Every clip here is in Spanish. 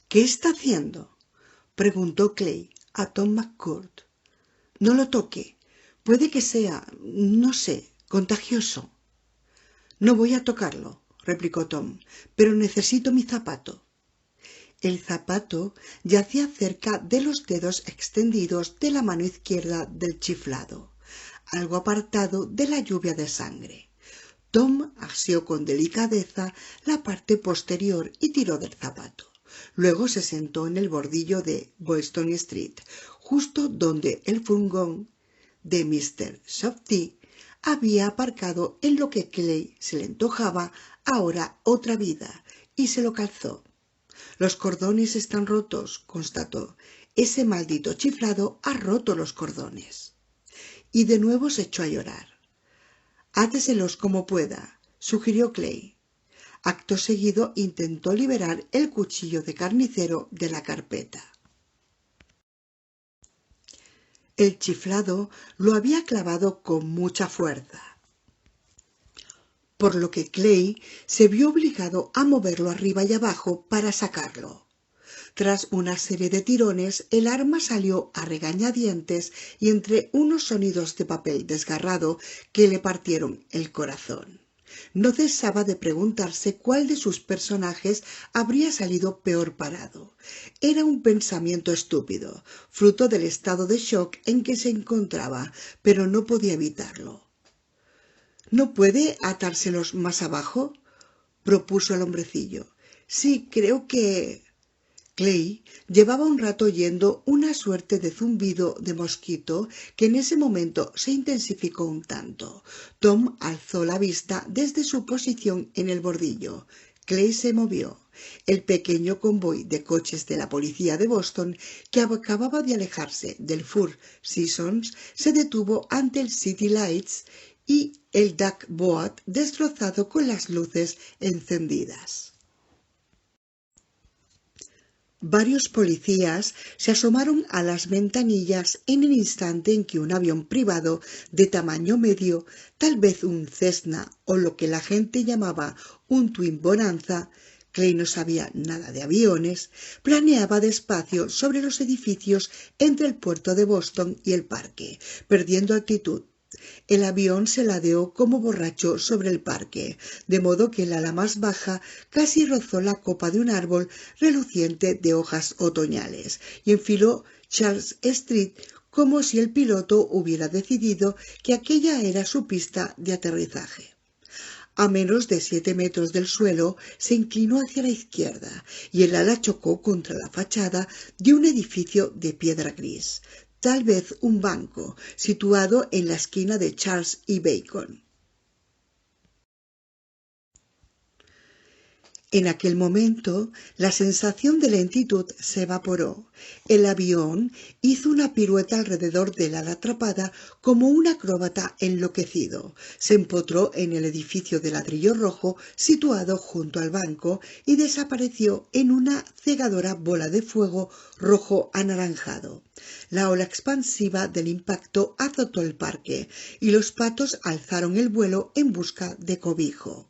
¿Qué está haciendo?, preguntó Clay a Tom McCourt. No lo toque. Puede que sea, no sé, contagioso. No voy a tocarlo, replicó Tom, pero necesito mi zapato. El zapato yacía cerca de los dedos extendidos de la mano izquierda del chiflado, algo apartado de la lluvia de sangre. Tom asió con delicadeza la parte posterior y tiró del zapato. Luego se sentó en el bordillo de Boylston Street, justo donde el furgón de Mr. Softly había aparcado en lo que Clay se le antojaba ahora otra vida, y se lo calzó. Los cordones están rotos, constató. Ese maldito chiflado ha roto los cordones. Y de nuevo se echó a llorar. Áteselos como pueda, sugirió Clay. Acto seguido intentó liberar el cuchillo de carnicero de la carpeta. El chiflado lo había clavado con mucha fuerza, por lo que Clay se vio obligado a moverlo arriba y abajo para sacarlo. Tras una serie de tirones, el arma salió a regañadientes y entre unos sonidos de papel desgarrado que le partieron el corazón. No cesaba de preguntarse cuál de sus personajes habría salido peor parado. Era un pensamiento estúpido, fruto del estado de shock en que se encontraba, pero no podía evitarlo. ¿No puede atárselos más abajo?, propuso el hombrecillo. Sí, creo que... Clay llevaba un rato oyendo una suerte de zumbido de mosquito que en ese momento se intensificó un tanto. Tom alzó la vista desde su posición en el bordillo. Clay se movió. El pequeño convoy de coches de la policía de Boston, que acababa de alejarse del Four Seasons, se detuvo ante el City Lights y el Duck Boat destrozado con las luces encendidas. Varios policías se asomaron a las ventanillas en el instante en que un avión privado de tamaño medio, tal vez un Cessna o lo que la gente llamaba un Twin Bonanza, Clay no sabía nada de aviones, planeaba despacio sobre los edificios entre el puerto de Boston y el parque, perdiendo altitud. El avión se ladeó como borracho sobre el parque, de modo que el ala más baja casi rozó la copa de un árbol reluciente de hojas otoñales, y enfiló Charles Street como si el piloto hubiera decidido que aquella era su pista de aterrizaje. A menos de 7 metros del suelo se inclinó hacia la izquierda y el ala chocó contra la fachada de un edificio de piedra gris, tal vez un banco, situado en la esquina de Charles y Bacon. En aquel momento, la sensación de lentitud se evaporó. El avión hizo una pirueta alrededor del ala atrapada como un acróbata enloquecido. Se empotró en el edificio de ladrillo rojo situado junto al banco y desapareció en una cegadora bola de fuego rojo anaranjado. La ola expansiva del impacto azotó el parque y los patos alzaron el vuelo en busca de cobijo.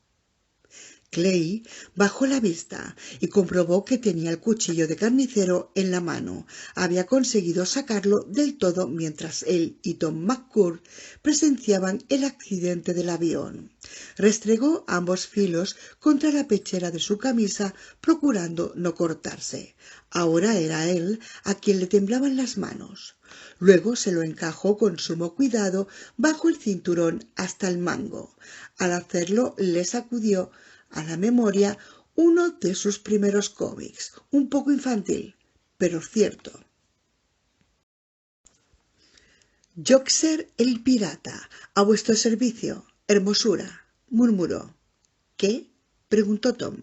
Clay bajó la vista y comprobó que tenía el cuchillo de carnicero en la mano. Había conseguido sacarlo del todo mientras él y Tom McCourt presenciaban el accidente del avión. Restregó ambos filos contra la pechera de su camisa, procurando no cortarse. Ahora era él a quien le temblaban las manos. Luego se lo encajó con sumo cuidado bajo el cinturón hasta el mango. Al hacerlo le sacudió a la memoria uno de sus primeros cómics, un poco infantil, pero cierto. Joxer el pirata, a vuestro servicio, hermosura, murmuró. ¿Qué?, preguntó Tom.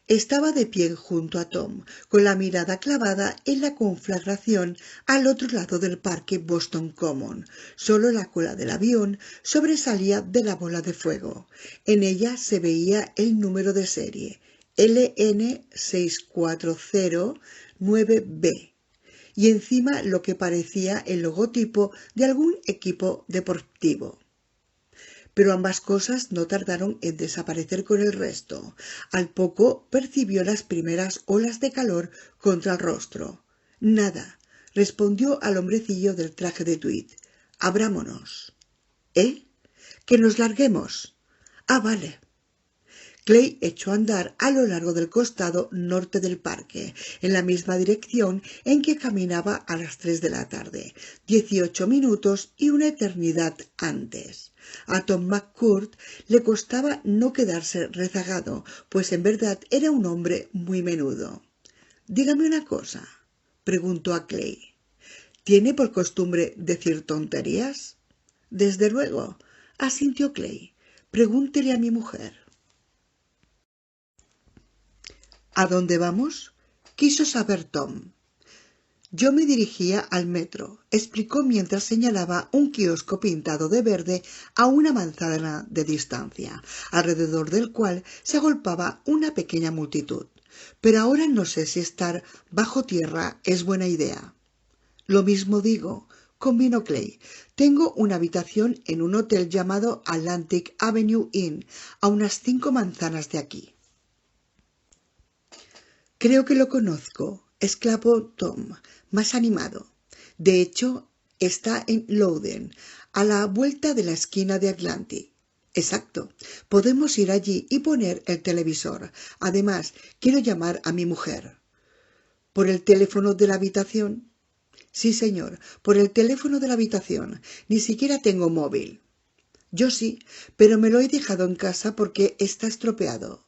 Estaba de pie junto a Tom, con la mirada clavada en la conflagración al otro lado del parque Boston Common. Solo la cola del avión sobresalía de la bola de fuego. En ella se veía el número de serie, LN6409B, y encima lo que parecía el logotipo de algún equipo deportivo. pero ambas cosas no tardaron en desaparecer con el resto. Al poco percibió las primeras olas de calor contra el rostro. Nada, respondió al hombrecillo del traje de tweed. Abrámonos. ¿Eh? Que nos larguemos. Ah, vale. Clay echó a andar a lo largo del costado norte del parque, en la misma dirección en que caminaba a las 3 de la tarde, 18 minutos y una eternidad antes. A Tom McCourt le costaba no quedarse rezagado, pues en verdad era un hombre muy menudo. «Dígame una cosa», preguntó a Clay. «¿Tiene por costumbre decir tonterías?» «Desde luego», asintió Clay. «Pregúntele a mi mujer». «¿A dónde vamos?», quiso saber Tom. «Yo me dirigía al metro», explicó mientras señalaba un kiosco pintado de verde a una manzana de distancia, alrededor del cual se agolpaba una pequeña multitud. «Pero ahora no sé si estar bajo tierra es buena idea». «Lo mismo digo», convino Clay. «Tengo una habitación en un hotel llamado Atlantic Avenue Inn, a unas 5 manzanas de aquí». «Creo que lo conozco», exclamó Tom, más animado. «De hecho, está en Loudon, a la vuelta de la esquina de Atlantic». «Exacto. Podemos ir allí y poner el televisor. Además, quiero llamar a mi mujer». «¿Por el teléfono de la habitación?» «Sí, señor, por el teléfono de la habitación. Ni siquiera tengo móvil». «Yo sí, pero me lo he dejado en casa porque está estropeado».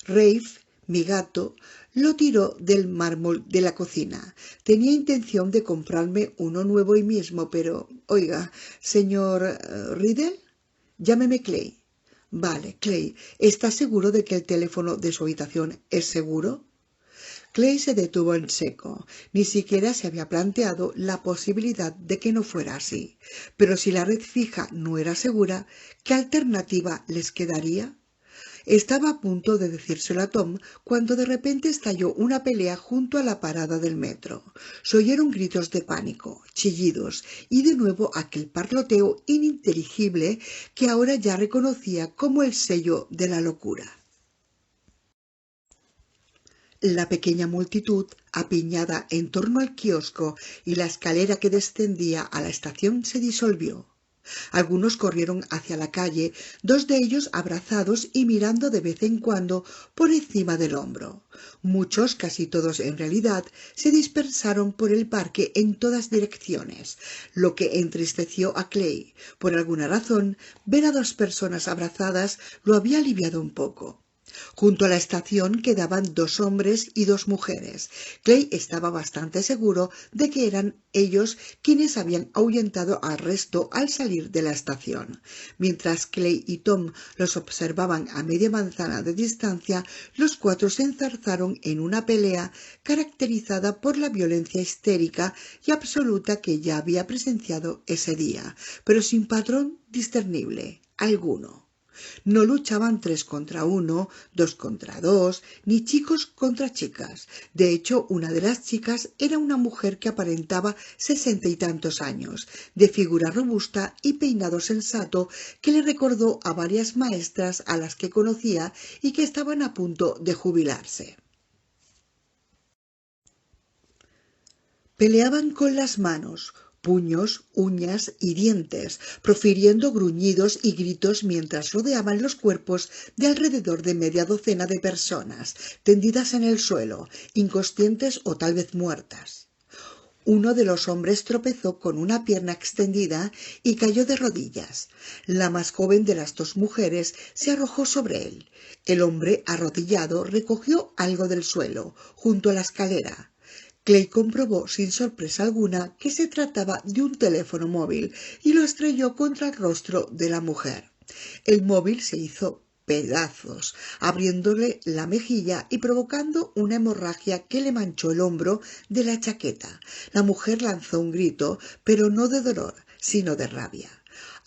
Rafe, mi gato, lo tiró del mármol de la cocina. Tenía intención de comprarme uno nuevo hoy mismo, pero, oiga, señor Riddle, llámeme Clay. Vale, Clay, ¿está seguro de que el teléfono de su habitación es seguro? Clay se detuvo en seco. Ni siquiera se había planteado la posibilidad de que no fuera así. Pero si la red fija no era segura, ¿qué alternativa les quedaría? Estaba a punto de decírselo a Tom cuando de repente estalló una pelea junto a la parada del metro. Se oyeron gritos de pánico, chillidos y de nuevo aquel parloteo ininteligible que ahora ya reconocía como el sello de la locura. La pequeña multitud, apiñada en torno al kiosco y la escalera que descendía a la estación, se disolvió. Algunos corrieron hacia la calle, 2 de ellos abrazados y mirando de vez en cuando por encima del hombro. Muchos, casi todos en realidad, se dispersaron por el parque en todas direcciones, lo que entristeció a Clay. Por alguna razón, ver a 2 personas abrazadas lo había aliviado un poco. Junto a la estación quedaban 2 hombres y 2 mujeres. Clay estaba bastante seguro de que eran ellos quienes habían ahuyentado al resto al salir de la estación. Mientras Clay y Tom los observaban a media manzana de distancia, los 4 se enzarzaron en una pelea caracterizada por la violencia histérica y absoluta que ya había presenciado ese día, pero sin patrón discernible alguno. No luchaban 3 contra 1, 2 contra 2, ni chicos contra chicas. De hecho, una de las chicas era una mujer que aparentaba 60 y tantos años, de figura robusta y peinado sensato, que le recordó a varias maestras a las que conocía y que estaban a punto de jubilarse. Peleaban con las manos, puños, uñas y dientes, profiriendo gruñidos y gritos mientras rodeaban los cuerpos de alrededor de media docena de personas, tendidas en el suelo, inconscientes o tal vez muertas. Uno de los hombres tropezó con una pierna extendida y cayó de rodillas. La más joven de las 2 mujeres se arrojó sobre él. El hombre, arrodillado, recogió algo del suelo, junto a la escalera. Clay comprobó sin sorpresa alguna que se trataba de un teléfono móvil y lo estrelló contra el rostro de la mujer. El móvil se hizo pedazos, abriéndole la mejilla y provocando una hemorragia que le manchó el hombro de la chaqueta. La mujer lanzó un grito, pero no de dolor, sino de rabia.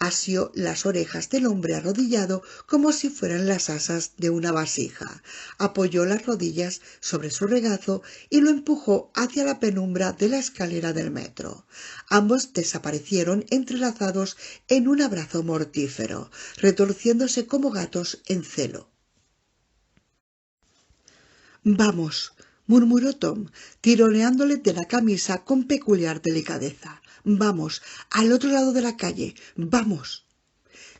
asió las orejas del hombre arrodillado como si fueran las asas de una vasija, apoyó las rodillas sobre su regazo y lo empujó hacia la penumbra de la escalera del metro. Ambos desaparecieron entrelazados en un abrazo mortífero, retorciéndose como gatos en celo. «Vamos», murmuró Tom, tironeándole de la camisa con peculiar delicadeza. «Vamos, al otro lado de la calle. Vamos».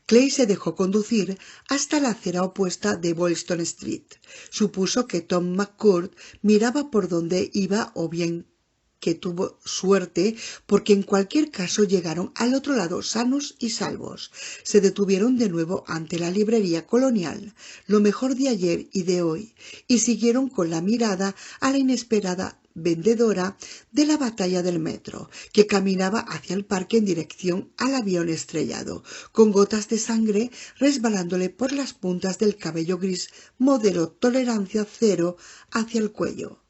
Clay se dejó conducir hasta la acera opuesta de Boylston Street. Supuso que Tom McCourt miraba por donde iba o bien que tuvo suerte porque en cualquier caso llegaron al otro lado sanos y salvos. Se detuvieron de nuevo ante la librería Colonial, lo mejor de ayer y de hoy, y siguieron con la mirada a la inesperada vendedora de la batalla del metro, que caminaba hacia el parque en dirección al avión estrellado, con gotas de sangre resbalándole por las puntas del cabello gris modelo tolerancia cero hacia el cuello.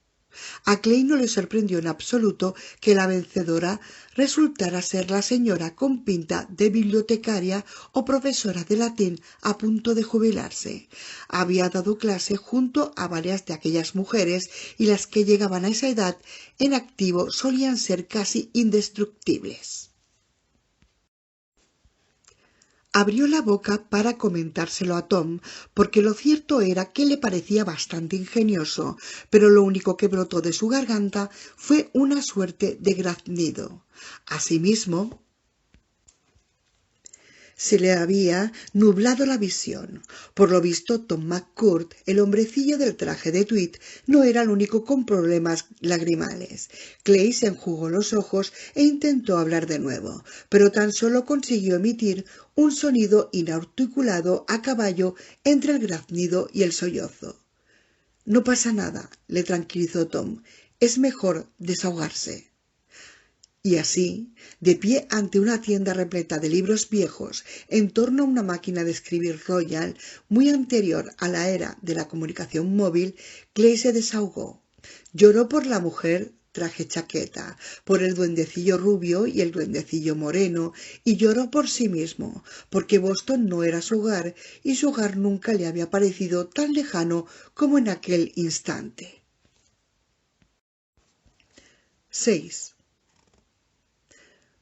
A Clay no le sorprendió en absoluto que la vencedora resultara ser la señora con pinta de bibliotecaria o profesora de latín a punto de jubilarse. Había dado clase junto a varias de aquellas mujeres y las que llegaban a esa edad en activo solían ser casi indestructibles. Abrió la boca para comentárselo a Tom, porque lo cierto era que le parecía bastante ingenioso, pero lo único que brotó de su garganta fue una suerte de graznido. Asimismo, se le había nublado la visión. Por lo visto, Tom McCourt, el hombrecillo del traje de tweed, no era el único con problemas lagrimales. Clay se enjugó los ojos e intentó hablar de nuevo, pero tan solo consiguió emitir un sonido inarticulado a caballo entre el graznido y el sollozo. «No pasa nada», le tranquilizó Tom. «Es mejor desahogarse». Y así, de pie ante una tienda repleta de libros viejos, en torno a una máquina de escribir Royal muy anterior a la era de la comunicación móvil, Clay se desahogó. Lloró por la mujer traje chaqueta, por el duendecillo rubio y el duendecillo moreno, y lloró por sí mismo, porque Boston no era su hogar, y su hogar nunca le había parecido tan lejano como en aquel instante. 6.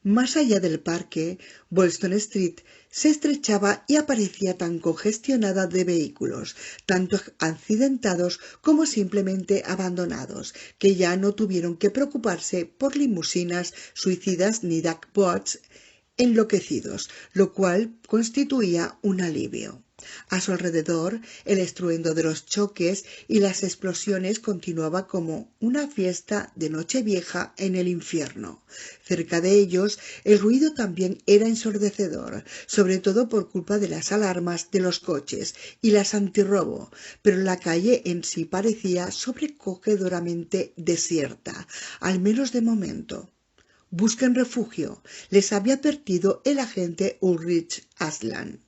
Más allá del parque, Boylston Street se estrechaba y aparecía tan congestionada de vehículos, tanto accidentados como simplemente abandonados, que ya no tuvieron que preocuparse por limusinas suicidas ni dashboards enloquecidos, lo cual constituía un alivio. A su alrededor, el estruendo de los choques y las explosiones continuaba como una fiesta de Nochevieja en el infierno. Cerca de ellos, el ruido también era ensordecedor, sobre todo por culpa de las alarmas de los coches y las antirrobo, pero la calle en sí parecía sobrecogedoramente desierta, al menos de momento. «Busquen refugio», les había advertido el agente Ulrich Aslan.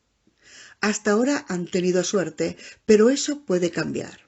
«Hasta ahora han tenido suerte, pero eso puede cambiar».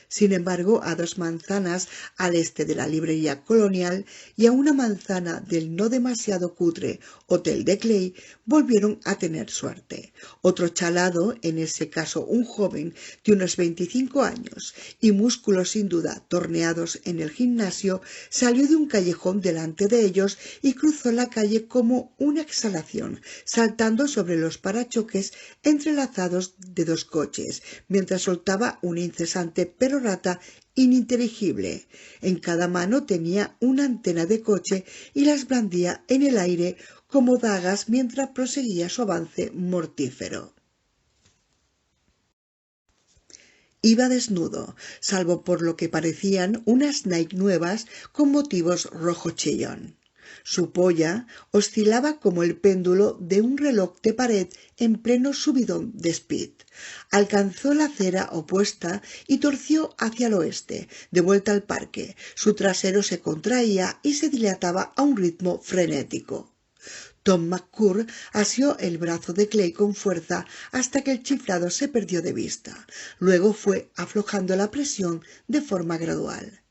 Sin embargo, a 2 manzanas al este de la librería Colonial y a 1 manzana del no demasiado cutre Hotel de Clay, volvieron a tener suerte. Otro chalado, en ese caso un joven de unos 25 años y músculos sin duda torneados en el gimnasio, salió de un callejón delante de ellos y cruzó la calle como una exhalación, saltando sobre los parachoques entrelazados de 2 coches, mientras soltaba una incesante perorata ininteligible. En cada mano tenía una antena de coche y las blandía en el aire como dagas mientras proseguía su avance mortífero. Iba desnudo, salvo por lo que parecían unas Nike nuevas con motivos rojo chillón. Su polla oscilaba como el péndulo de un reloj de pared en pleno subidón de speed. Alcanzó la acera opuesta y torció hacia el oeste, de vuelta al parque. Su trasero se contraía y se dilataba a un ritmo frenético. Tom McCourt asió el brazo de Clay con fuerza hasta que el chiflado se perdió de vista. Luego fue aflojando la presión de forma gradual.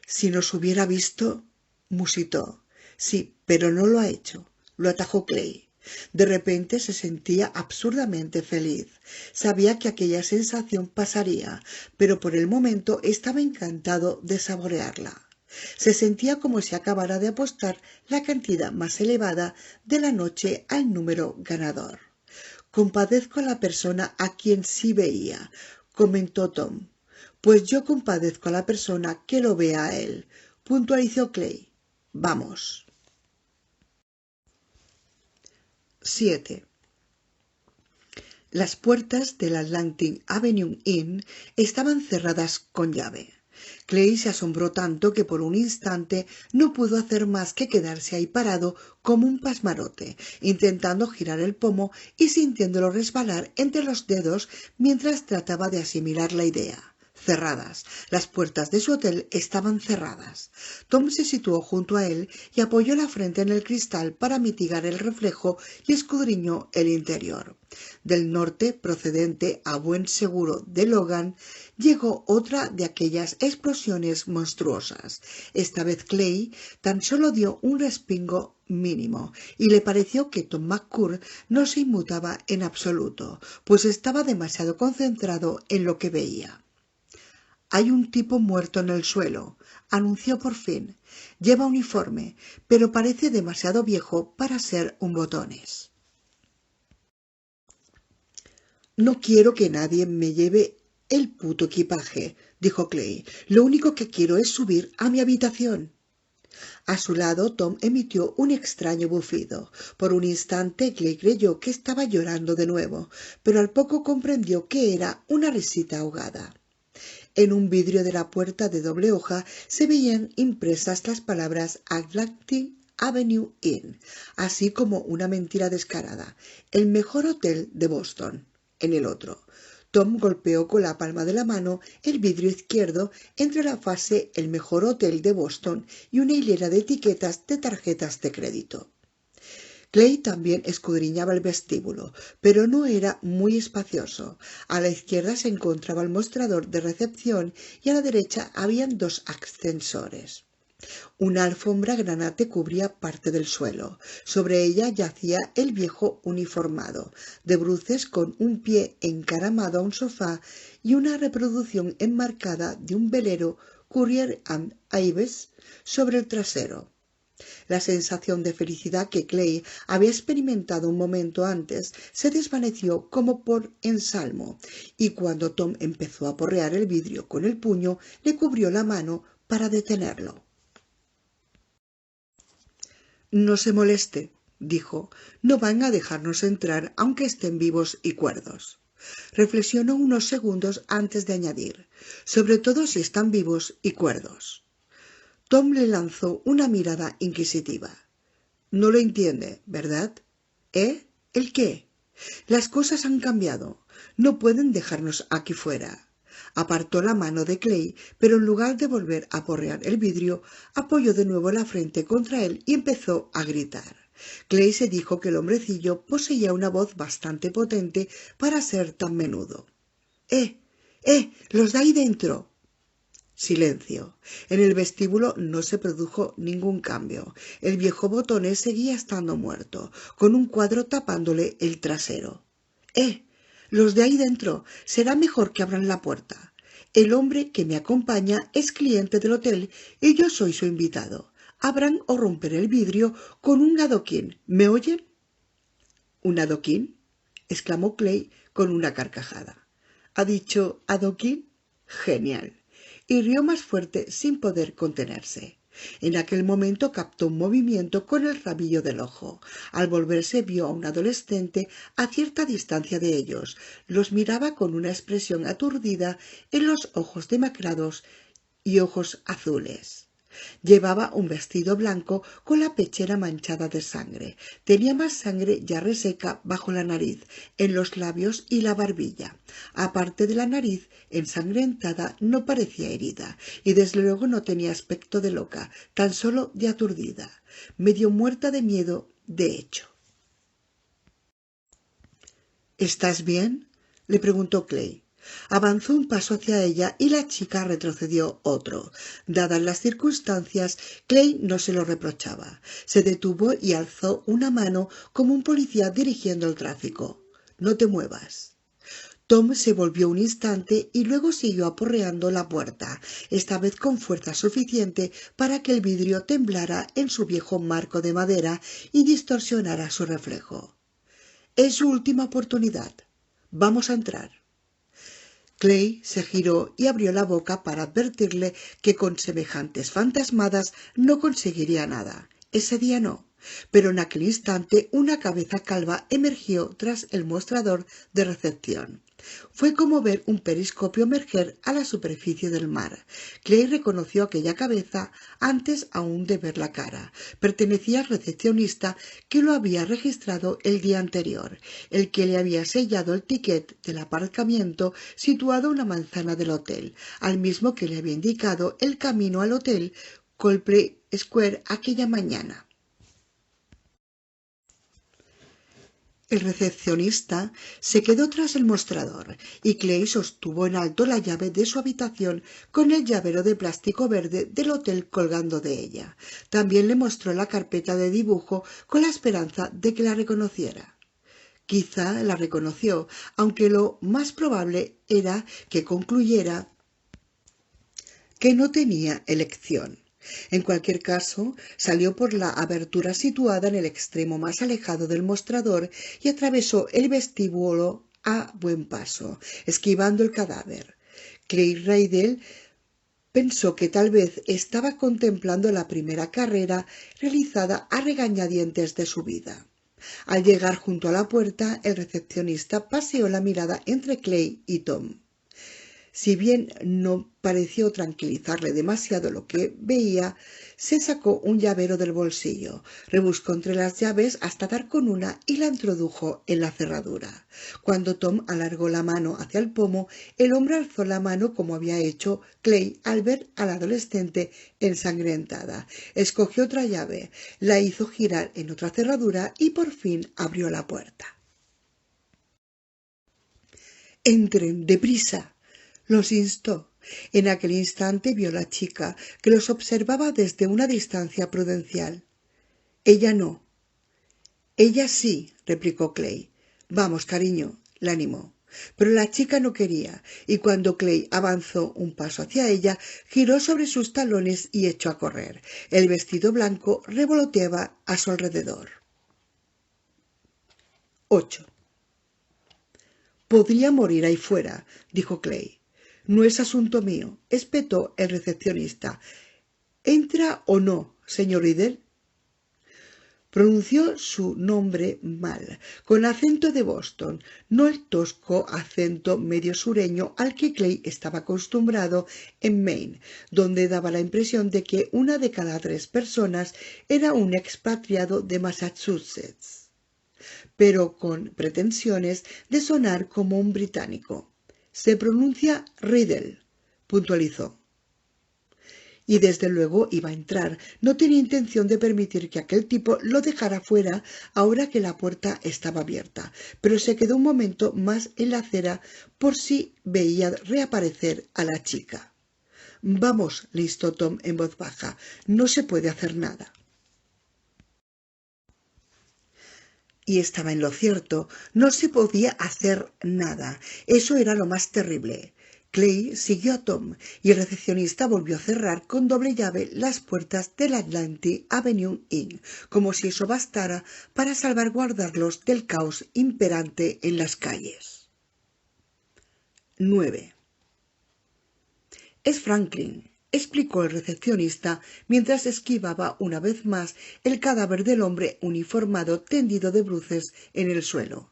«Si nos hubiera visto», musitó. «Sí, pero no lo ha hecho», lo atajó Clay. De repente se sentía absurdamente feliz. Sabía que aquella sensación pasaría, pero por el momento estaba encantado de saborearla. Se sentía como si acabara de apostar la cantidad más elevada de la noche al número ganador. Compadezco a la persona a quien sí veía, comentó Tom. Pues yo compadezco a la persona que lo vea a él, puntualizó Clay. Vamos. 7. Las puertas del Atlantic Avenue Inn estaban cerradas con llave. Clay se asombró tanto que por un instante no pudo hacer más que quedarse ahí parado como un pasmarote, intentando girar el pomo y sintiéndolo resbalar entre los dedos mientras trataba de asimilar la idea. Cerradas. Las puertas de su hotel estaban cerradas. Tom se situó junto a él y apoyó la frente en el cristal para mitigar el reflejo y escudriñó el interior. Del norte, procedente a buen seguro de Logan, llegó otra de aquellas explosiones monstruosas. Esta vez Clay tan solo dio un respingo mínimo y le pareció que Tom McClure no se inmutaba en absoluto, pues estaba demasiado concentrado en lo que veía. Hay un tipo muerto en el suelo, anunció por fin. Lleva uniforme, pero parece demasiado viejo para ser un botones. No quiero que nadie me lleve el puto equipaje, dijo Clay. Lo único que quiero es subir a mi habitación. A su lado, Tom emitió un extraño bufido. Por un instante, Clay creyó que estaba llorando de nuevo, pero al poco comprendió que era una risita ahogada. En un vidrio de la puerta de doble hoja se veían impresas las palabras Atlantic Avenue Inn, así como una mentira descarada, el mejor hotel de Boston, en el otro. Tom golpeó con la palma de la mano el vidrio izquierdo entre la frase el mejor hotel de Boston y una hilera de etiquetas de tarjetas de crédito. Clay también escudriñaba el vestíbulo, pero no era muy espacioso. A la izquierda se encontraba el mostrador de recepción y a la derecha habían dos ascensores. Una alfombra granate cubría parte del suelo. Sobre ella yacía el viejo uniformado, de bruces con un pie encaramado a un sofá y una reproducción enmarcada de un velero Currier and Ives sobre el trasero. La sensación de felicidad que Clay había experimentado un momento antes se desvaneció como por ensalmo, y cuando Tom empezó a porrear el vidrio con el puño, le cubrió la mano para detenerlo. No se moleste, dijo, no van a dejarnos entrar aunque estén vivos y cuerdos. Reflexionó unos segundos antes de añadir, sobre todo si están vivos y cuerdos. Tom le lanzó una mirada inquisitiva. No lo entiende, ¿verdad? ¿Eh? ¿El qué? Las cosas han cambiado. No pueden dejarnos aquí fuera. Apartó la mano de Clay, pero en lugar de volver a porrear el vidrio, apoyó de nuevo la frente contra él y empezó a gritar. Clay se dijo que el hombrecillo poseía una voz bastante potente para ser tan menudo. ¡Los de ahí dentro! Silencio. En el vestíbulo no se produjo ningún cambio. El viejo botones seguía estando muerto, con un cuadro tapándole el trasero. Los de ahí dentro. Será mejor que abran la puerta. El hombre que me acompaña es cliente del hotel y yo soy su invitado. Abran o romperé el vidrio con un adoquín. ¿Me oyen? ¿Un adoquín? Exclamó Clay con una carcajada. ¿Ha dicho adoquín? Genial. Y rió más fuerte sin poder contenerse. En aquel momento captó un movimiento con el rabillo del ojo. Al volverse vio a un adolescente a cierta distancia de ellos. Los miraba con una expresión aturdida en los ojos demacrados y ojos azules. Llevaba un vestido blanco con la pechera manchada de sangre. Tenía más sangre ya reseca bajo la nariz, en los labios y la barbilla. Aparte de la nariz ensangrentada, no parecía herida, y desde luego no tenía aspecto de loca, tan solo de aturdida, medio muerta de miedo, de hecho. ¿Estás bien?, le preguntó Clay. Avanzó un paso hacia ella y la chica retrocedió otro. Dadas las circunstancias, Clay no se lo reprochaba. Se detuvo y alzó una mano como un policía dirigiendo el tráfico. «No te muevas». Tom se volvió un instante y luego siguió aporreando la puerta, esta vez con fuerza suficiente para que el vidrio temblara en su viejo marco de madera y distorsionara su reflejo. «Es su última oportunidad. Vamos a entrar». Clay se giró y abrió la boca para advertirle que con semejantes fantasmadas no conseguiría nada. Ese día no. Pero en aquel instante una cabeza calva emergió tras el mostrador de recepción. Fue como ver un periscopio emerger a la superficie del mar. Clay reconoció aquella cabeza antes aún de ver la cara. Pertenecía al recepcionista que lo había registrado el día anterior, el que le había sellado el ticket del aparcamiento situado a una manzana del hotel, al mismo que le había indicado el camino al hotel Coldplay Square aquella mañana. El recepcionista se quedó tras el mostrador y Clay sostuvo en alto la llave de su habitación con el llavero de plástico verde del hotel colgando de ella. También le mostró la carpeta de dibujo con la esperanza de que la reconociera. Quizá la reconoció, aunque lo más probable era que concluyera que no tenía elección. En cualquier caso, salió por la abertura situada en el extremo más alejado del mostrador y atravesó el vestíbulo a buen paso, esquivando el cadáver. Clay Riddle pensó que tal vez estaba contemplando la primera carrera realizada a regañadientes de su vida. Al llegar junto a la puerta, el recepcionista paseó la mirada entre Clay y Tom. Si bien no pareció tranquilizarle demasiado lo que veía, se sacó un llavero del bolsillo, rebuscó entre las llaves hasta dar con una y la introdujo en la cerradura. Cuando Tom alargó la mano hacia el pomo, el hombre alzó la mano como había hecho Clay al ver a la adolescente ensangrentada. Escogió otra llave, la hizo girar en otra cerradura y por fin abrió la puerta. «Entren, deprisa», los instó. En aquel instante vio la chica, que los observaba desde una distancia prudencial. «Ella no». «Ella sí», replicó Clay. «Vamos, cariño», la animó. Pero la chica no quería, y cuando Clay avanzó un paso hacia ella, giró sobre sus talones y echó a correr. El vestido blanco revoloteaba a su alrededor. 8. «Podría morir ahí fuera», dijo Clay. «No es asunto mío», espetó el recepcionista. «¿Entra o no, señor Riddle?» Pronunció su nombre mal, con acento de Boston, no el tosco acento medio sureño al que Clay estaba acostumbrado en Maine, donde daba la impresión de que una de cada 3 personas era un expatriado de Massachusetts, pero con pretensiones de sonar como un británico. «Se pronuncia Riddle», puntualizó. Y desde luego iba a entrar. No tenía intención de permitir que aquel tipo lo dejara fuera ahora que la puerta estaba abierta, pero se quedó un momento más en la acera por si veía reaparecer a la chica. «Vamos», le instó Tom en voz baja, «no se puede hacer nada». Y estaba en lo cierto, no se podía hacer nada. Eso era lo más terrible. Clay siguió a Tom y el recepcionista volvió a cerrar con doble llave las puertas del Atlantic Avenue Inn, como si eso bastara para salvaguardarlos del caos imperante en las calles. 9. «Es Franklin», explicó el recepcionista mientras esquivaba una vez más el cadáver del hombre uniformado tendido de bruces en el suelo.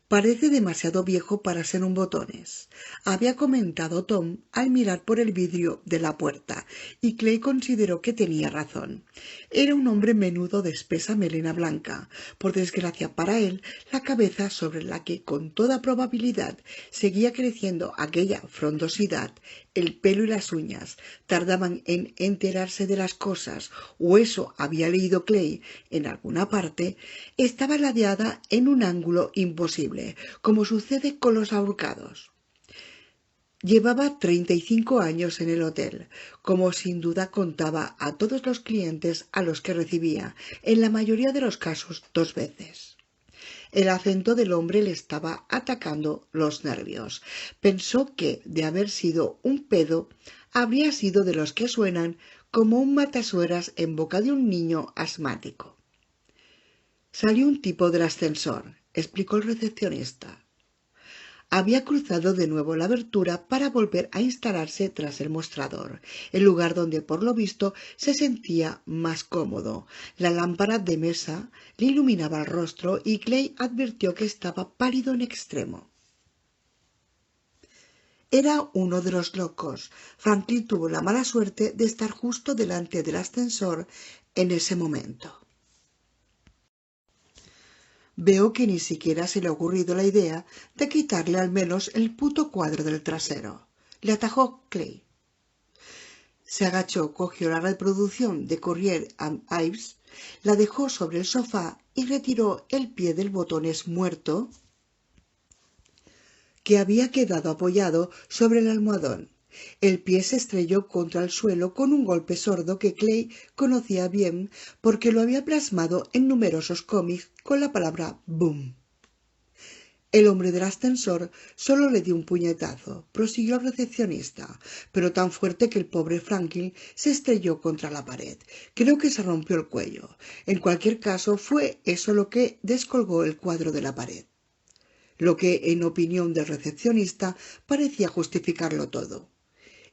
«Parece demasiado viejo para ser un botones», había comentado Tom al mirar por el vidrio de la puerta, y Clay consideró que tenía razón. Era un hombre menudo de espesa melena blanca. Por desgracia para él, la cabeza sobre la que con toda probabilidad seguía creciendo aquella frondosidad, el pelo y las uñas, tardaban en enterarse de las cosas, o eso había leído Clay en alguna parte, estaba ladeada en un ángulo imposible, como sucede con los ahorcados. Llevaba 35 años en el hotel, como sin duda contaba a todos los clientes a los que recibía, en la mayoría de los casos 2 veces. El acento del hombre le estaba atacando los nervios. Pensó que, de haber sido un pedo, habría sido de los que suenan como un matasueras en boca de un niño asmático. Salió un tipo del ascensor, explicó el recepcionista. Había cruzado de nuevo la abertura para volver a instalarse tras el mostrador, el lugar donde por lo visto se sentía más cómodo. La lámpara de mesa le iluminaba el rostro y Clay advirtió que estaba pálido en extremo. Era uno de los locos. Franklin tuvo la mala suerte de estar justo delante del ascensor en ese momento. Veo que ni siquiera se le ha ocurrido la idea de quitarle al menos el puto cuadro del trasero, le atajó Clay. Se agachó, cogió la reproducción de Courier and Ives, la dejó sobre el sofá y retiró el pie del botones muerto que había quedado apoyado sobre el almohadón. El pie se estrelló contra el suelo con un golpe sordo que Clay conocía bien porque lo había plasmado en numerosos cómics con la palabra boom. El hombre del ascensor solo le dio un puñetazo, prosiguió el recepcionista, pero tan fuerte que el pobre Franklin se estrelló contra la pared. Creo que se rompió el cuello. En cualquier caso, fue eso lo que descolgó el cuadro de la pared, lo que, en opinión del recepcionista, parecía justificarlo todo.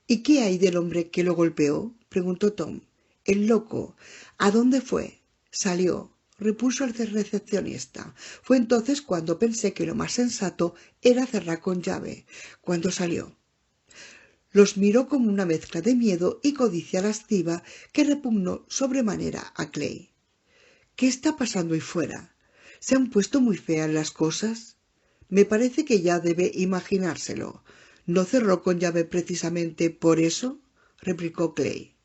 ¿Y qué hay del hombre que lo golpeó?, preguntó Tom. El loco. ¿A dónde fue? Salió, repuso el recepcionista. Fue entonces cuando pensé que lo más sensato era cerrar con llave. Cuando salió, los miró con una mezcla de miedo y codicia lasciva que repugnó sobremanera a Clay. ¿Qué está pasando ahí fuera? ¿Se han puesto muy feas las cosas? Me parece que ya debe imaginárselo. ¿No cerró con llave precisamente por eso?, replicó Clay.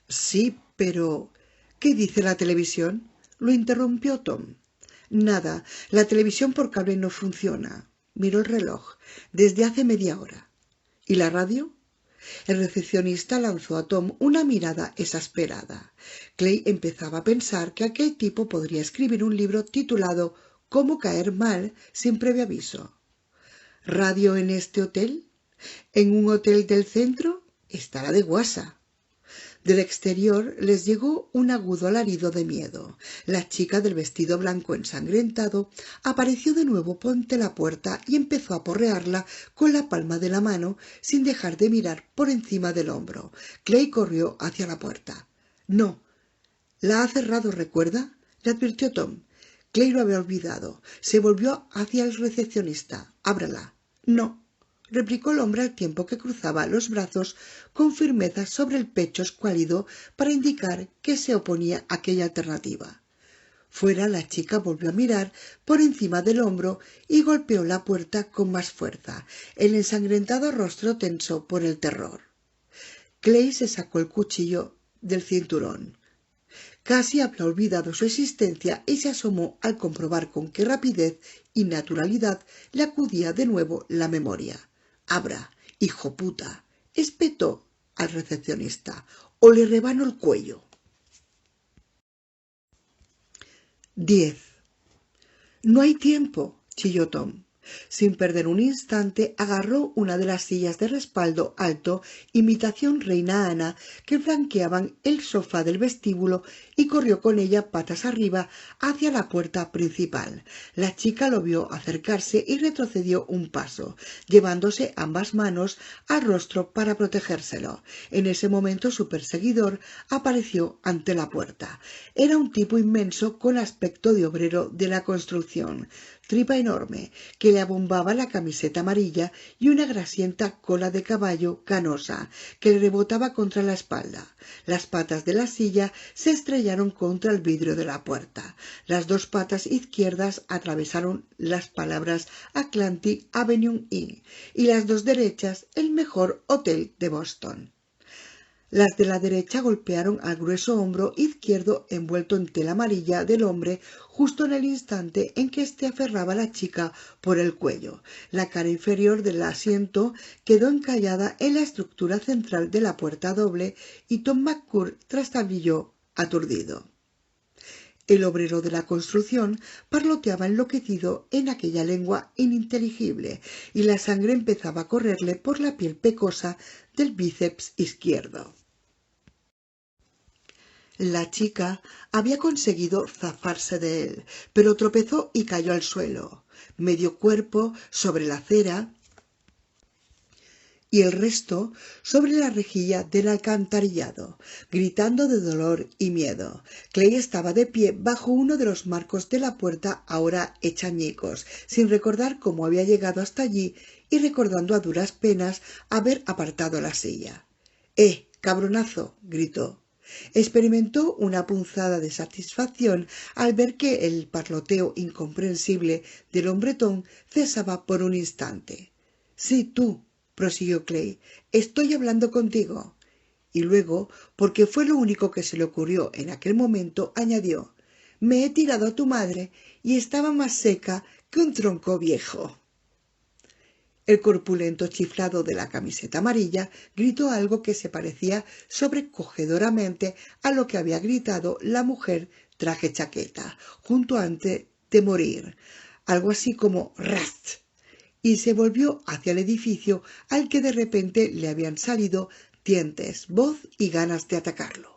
Sí, pero ¿qué dice la televisión?, lo interrumpió Tom. Nada, la televisión por cable no funciona. Miró el reloj. Desde hace media hora. ¿Y la radio? El recepcionista lanzó a Tom una mirada exasperada. Clay empezaba a pensar que aquel tipo podría escribir un libro titulado «Cómo caer mal sin previo aviso». ¿Radio en este hotel? ¿En un hotel del centro? Estará de guasa. Del exterior les llegó un agudo alarido de miedo. La chica del vestido blanco ensangrentado apareció de nuevo ante la puerta y empezó a porrearla con la palma de la mano sin dejar de mirar por encima del hombro. Clay corrió hacia la puerta. No, la ha cerrado, ¿recuerda?, le advirtió Tom. Clay lo había olvidado. Se volvió hacia el recepcionista. Ábrala. No, replicó el hombre al tiempo que cruzaba los brazos con firmeza sobre el pecho escuálido para indicar que se oponía a aquella alternativa. Fuera, la chica volvió a mirar por encima del hombro y golpeó la puerta con más fuerza, el ensangrentado rostro tenso por el terror. Clay se sacó el cuchillo del cinturón. Casi había olvidado su existencia y se asomó al comprobar con qué rapidez y naturalidad le acudía de nuevo la memoria. «Abra, hijo puta», espetó al recepcionista, «o le rebano el cuello». 10. «No hay tiempo», chilló Tom. Sin perder un instante, agarró una de las sillas de respaldo alto, imitación reina Ana, que flanqueaban el sofá del vestíbulo, y corrió con ella patas arriba hacia la puerta principal. La chica lo vio acercarse y retrocedió un paso, llevándose ambas manos al rostro para protegérselo. En ese momento su perseguidor apareció ante la puerta. Era un tipo inmenso con aspecto de obrero de la construcción, tripa enorme, que le abombaba la camiseta amarilla y una grasienta cola de caballo canosa que le rebotaba contra la espalda. Las patas de la silla se estrellaron contra el vidrio de la puerta. Las dos patas izquierdas atravesaron las palabras Atlantic Avenue Inn y las dos derechas el mejor hotel de Boston. Las de la derecha golpearon al grueso hombro izquierdo envuelto en tela amarilla del hombre justo en el instante en que éste aferraba a la chica por el cuello. La cara inferior del asiento quedó encallada en la estructura central de la puerta doble y Tom McClure trastabilló aturdido. El obrero de la construcción parloteaba enloquecido en aquella lengua ininteligible y la sangre empezaba a correrle por la piel pecosa del bíceps izquierdo. La chica había conseguido zafarse de él, pero tropezó y cayó al suelo, medio cuerpo sobre la acera y el resto sobre la rejilla del alcantarillado, gritando de dolor y miedo. Clay estaba de pie bajo uno de los marcos de la puerta ahora hecha añicos, sin recordar cómo había llegado hasta allí y recordando a duras penas haber apartado la silla. Cabronazo! —gritó. Experimentó una punzada de satisfacción al ver que el parloteo incomprensible del hombretón cesaba por un instante. —Sí, tú —prosiguió Clay—, estoy hablando contigo. Y luego, porque fue lo único que se le ocurrió en aquel momento, añadió: me he tirado a tu madre y estaba más seca que un tronco viejo. El corpulento chiflado de la camiseta amarilla gritó algo que se parecía sobrecogedoramente a lo que había gritado la mujer traje chaqueta junto antes de morir, algo así como «rast», y se volvió hacia el edificio al que de repente le habían salido dientes, voz y ganas de atacarlo.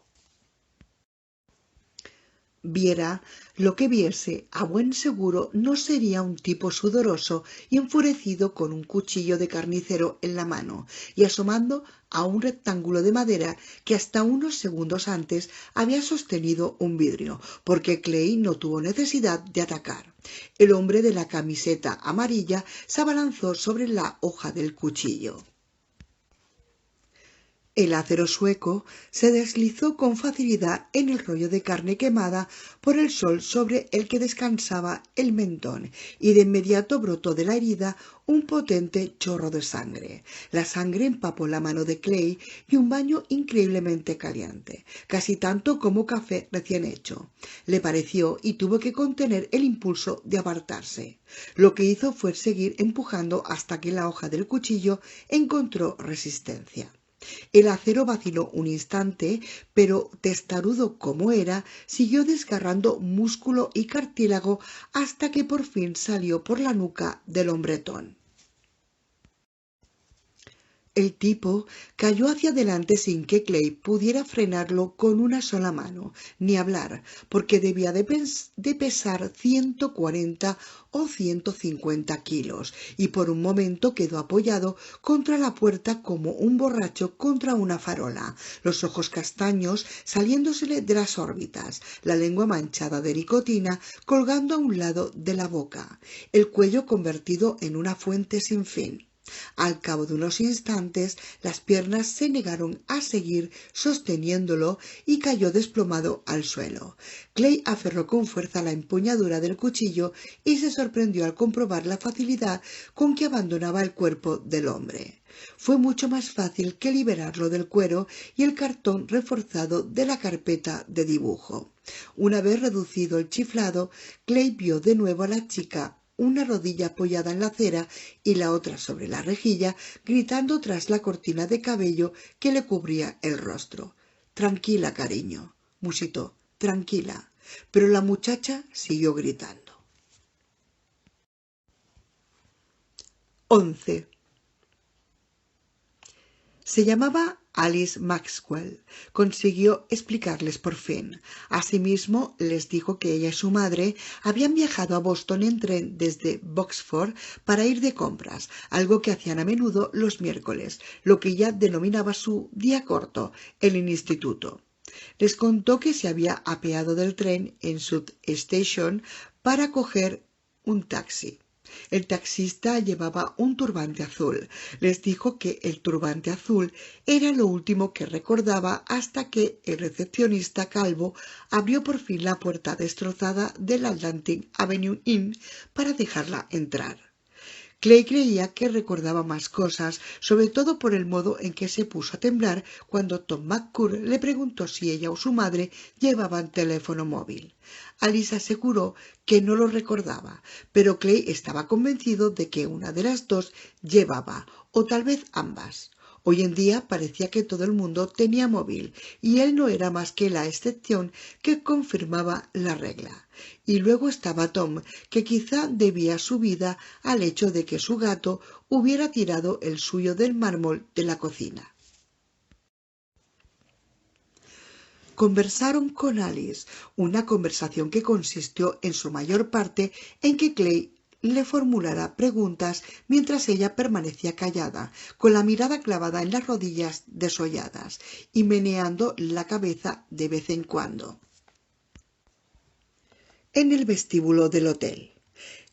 Viera lo que viese, a buen seguro no sería un tipo sudoroso y enfurecido con un cuchillo de carnicero en la mano y asomando a un rectángulo de madera que hasta unos segundos antes había sostenido un vidrio, porque Clay no tuvo necesidad de atacar. El hombre de la camiseta amarilla se abalanzó sobre la hoja del cuchillo. El acero sueco se deslizó con facilidad en el rollo de carne quemada por el sol sobre el que descansaba el mentón, y de inmediato brotó de la herida un potente chorro de sangre. La sangre empapó la mano de Clay y un baño increíblemente caliente, casi tanto como café recién hecho. Le pareció y tuvo que contener el impulso de apartarse. Lo que hizo fue seguir empujando hasta que la hoja del cuchillo encontró resistencia. El acero vaciló un instante, pero testarudo como era, siguió desgarrando músculo y cartílago hasta que por fin salió por la nuca del hombretón. El tipo cayó hacia adelante sin que Clay pudiera frenarlo con una sola mano, ni hablar, porque debía de pesar 140 o 150 kilos, y por un momento quedó apoyado contra la puerta como un borracho contra una farola, los ojos castaños saliéndosele de las órbitas, la lengua manchada de nicotina colgando a un lado de la boca, el cuello convertido en una fuente sin fin. Al cabo de unos instantes las piernas se negaron a seguir sosteniéndolo y cayó desplomado al suelo. Clay aferró con fuerza la empuñadura del cuchillo y se sorprendió al comprobar la facilidad con que abandonaba el cuerpo del hombre. Fue mucho más fácil que liberarlo del cuero y el cartón reforzado de la carpeta de dibujo. Una vez reducido el chiflado, Clay vio de nuevo a la chica, una rodilla apoyada en la acera y la otra sobre la rejilla, gritando tras la cortina de cabello que le cubría el rostro. «Tranquila, cariño», musitó, «tranquila». Pero la muchacha siguió gritando. 11. Se llamaba Alice Maxwell. Consiguió explicarles por fin. Asimismo, les dijo que ella y su madre habían viajado a Boston en tren desde Boxford para ir de compras, algo que hacían a menudo los miércoles, lo que ella denominaba su día corto en el instituto. Les contó que se había apeado del tren en South Station para coger un taxi. El taxista llevaba un turbante azul. Les dijo que el turbante azul era lo último que recordaba hasta que el recepcionista calvo abrió por fin la puerta destrozada del Atlantic Avenue Inn para dejarla entrar. Clay creía que recordaba más cosas, sobre todo por el modo en que se puso a temblar cuando Tom McClure le preguntó si ella o su madre llevaban teléfono móvil. Alice aseguró que no lo recordaba, pero Clay estaba convencido de que una de las dos llevaba, o tal vez ambas. Hoy en día parecía que todo el mundo tenía móvil, y él no era más que la excepción que confirmaba la regla. Y luego estaba Tom, que quizá debía su vida al hecho de que su gato hubiera tirado el suyo del mármol de la cocina. Conversaron con Alice, una conversación que consistió en su mayor parte en que Clay le formulara preguntas mientras ella permanecía callada, con la mirada clavada en las rodillas desolladas y meneando la cabeza de vez en cuando. En el vestíbulo del hotel,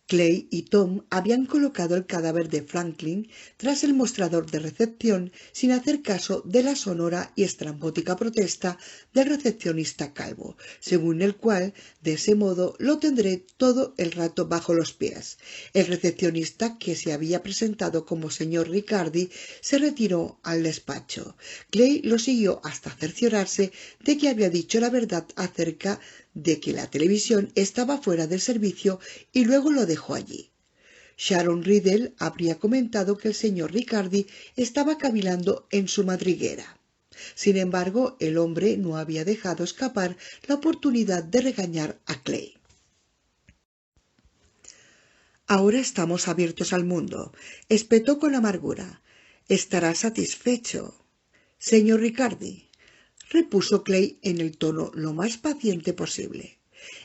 Clay y Tom habían colocado el cadáver de Franklin tras el mostrador de recepción sin hacer caso de la sonora y estrambótica protesta del recepcionista calvo, según el cual, de ese modo, lo tendré todo el rato bajo los pies. El recepcionista, que se había presentado como señor Riccardi, se retiró al despacho. Clay lo siguió hasta cerciorarse de que había dicho la verdad acerca de que la televisión estaba fuera del servicio y luego lo dejó allí. Sharon Riddle habría comentado que el señor Riccardi estaba cavilando en su madriguera. Sin embargo, el hombre no había dejado escapar la oportunidad de regañar a Clay. Ahora estamos abiertos al mundo, espetó con amargura. Estará satisfecho, señor Riccardi, repuso Clay en el tono lo más paciente posible.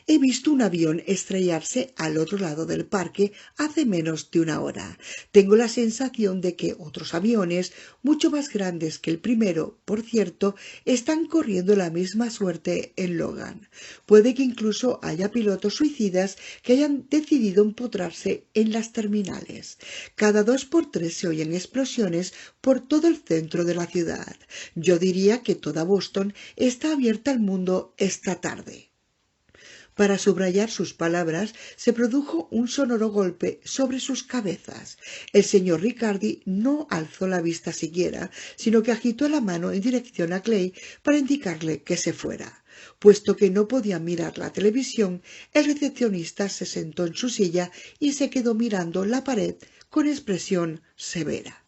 He visto un avión estrellarse al otro lado del parque hace menos de una hora. Tengo la sensación de que otros aviones, mucho más grandes que el primero, por cierto, están corriendo la misma suerte en Logan. Puede que incluso haya pilotos suicidas que hayan decidido empotrarse en las terminales. Cada 2 por 3 se oyen explosiones por todo el centro de la ciudad. Yo diría que toda Boston está abierta al mundo esta tarde. Para subrayar sus palabras, se produjo un sonoro golpe sobre sus cabezas. El señor Riccardi no alzó la vista siquiera, sino que agitó la mano en dirección a Clay para indicarle que se fuera. Puesto que no podía mirar la televisión, el recepcionista se sentó en su silla y se quedó mirando la pared con expresión severa.